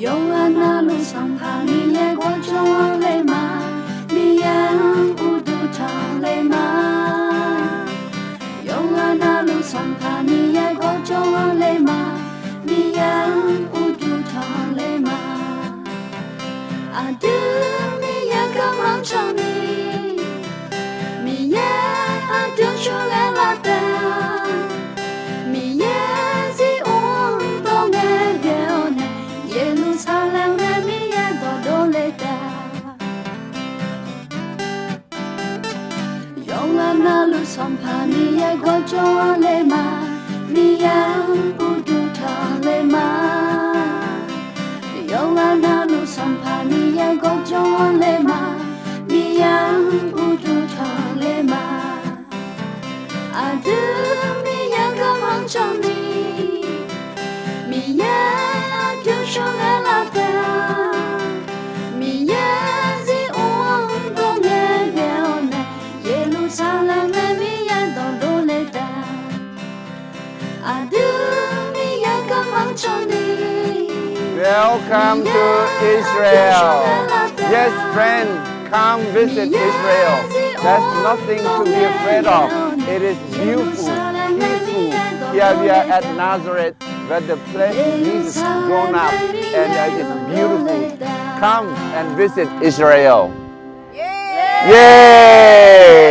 Yohana lu sampani ye gojo lema Miyan udu lema Yohana lu sampani ye gojo lema Miyan udu lema Adu miyan kamang chani Miyan adu shogelata Miyan si untonge geone Yerusalem miyan dodoleta Yohana lu sampani ye gojo lema Miyan udu lema Yohana lu sampani ye gojo lema Miyan udu lema Adu miyan kamang chani Miyan adu shogelata Miyan si untonge geone Yerusalem miyan dodoleta Adu miyan kamang chani Welcome to Israel. Yes, friend, come visit Israel. There's nothing to be afraid of. It is beautiful, peaceful. Here we are at Nazareth, where the place Jesus grown up, and it's beautiful. Come and visit Israel. Yay!